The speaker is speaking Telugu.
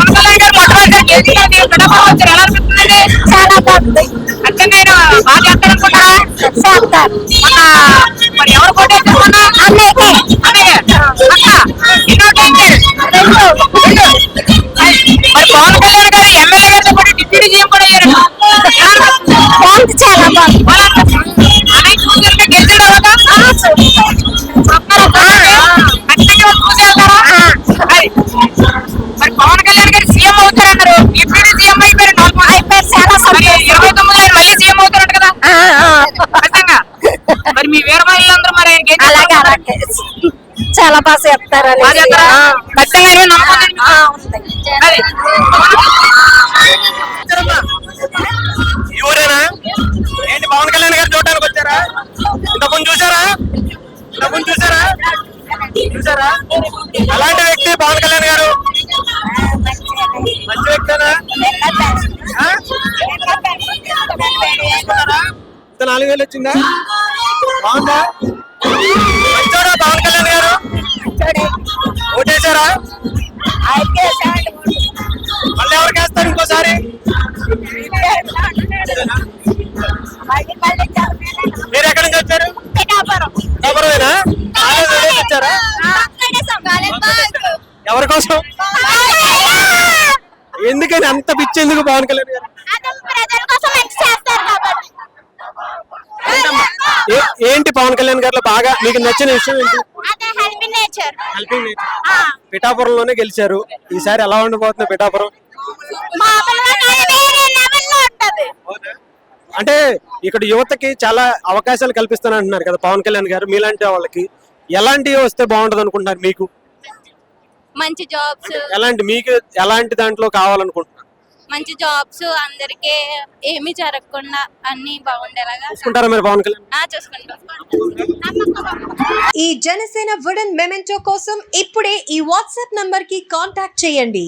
పవన్ కళ్యాణ్ గారు మొట్టమొదటిసారి గెలిచినది పిఠాపురం వచ్చారు. ఎలా అనిపిస్తుందండి? చాలా బాగుంది. అంటే నేను బాగా చేస్తారనుకుంటారా? చేస్తారు. మరి ఎవరు కోటేశారు మొన్న? అన్నయ్యకి అన్నయ్య అక్క ఎన్నో టైంకి మరి పవన్ కళ్యాణ్ గారు ఎమ్మెల్యే గారితో పాటు డిప్యూటీ సీఎం కూడా అయ్యారు. బాగుంది. చాలా బాగుంది. అన్నయ్య చూసారుగా గెలిచిన తర్వాత మరి పవన్ కళ్యాణ్ గారు సీఎం అవుతారన్నారు. డిప్యూటీ సీఎం అయిపోయారు. చాలా మరి 29 మళ్ళీ సీఎం అవుతారంట కదా ఖచ్చితంగా. మరి మీ వీర మహిళలందరూ మరి ఆయనకి ఏం అలాగే చెప్తారు? అలాగే చాలా బాగా చెప్తారని బాగా చేస్తారా? ఖచ్చితంగా ఏమీ నమ్మకం లేదు మీకు? అది. ఈ ఊరేనా? ఏంటి పవన్ కళ్యాణ్ గారు చూడడానికి వచ్చారా? ఇంతకుముందు చూసారా? ఇంతకుముందు చూసారా? చూసారా? అలాంటి వ్యక్తి పవన్ కళ్యాణ్ గారు మంచి వ్యక్తేనా? ఆ? ఇంత 4,000 వచ్చిందా? బాగుందా? మంచోడా పవన్ కళ్యాణ్ గారు? ఓటేశారా? మళ్ళీ ఎవరికి వేస్తారు ఇంకోసారి? మీరు ఎక్కడి నుంచి వచ్చారు? పిఠాపురమేనా? వచ్చారా? ఎవరి కోసం? ఎందుకని అంత పిచ్చి ఎందుకు పవన్ కళ్యాణ్ గారు? ఏంటి పవన్ కళ్యాణ్ గారిలో బాగా మీకు నచ్చిన విషయం ఏంటి? Helping nature. పిఠాపురంలోనే గెలిచారు. ఈసారి ఎలా ఉండబోతుంది పిఠాపురం? అంటే ఇక్కడ యువతకి చాలా అవకాశాలు కల్పిస్తానంటున్నారు కదా పవన్ కళ్యాణ్ గారు. మీలాంటి వాళ్ళకి ఎలాంటివి వస్తే బాగుంటది అనుకుంటున్నారు? మీకు మంచి జాబ్స్, ఎలాంటి మీకు ఎలాంటి దాంట్లో కావాలనుకుంటున్నారు? మంచి జాబ్స్, అందరికి ఏమీ జరగకుండా అన్ని బాగుండేలాగా చూసుకుంటారా మీరు పవన్ కళ్యాణ్? చూసుకుంటాం. ఈ జనసేన వుడెన్ మెమెంటో కోసం ఇప్పుడే ఈ వాట్సాప్ నంబర్ కి కాంటాక్ట్ చేయండి.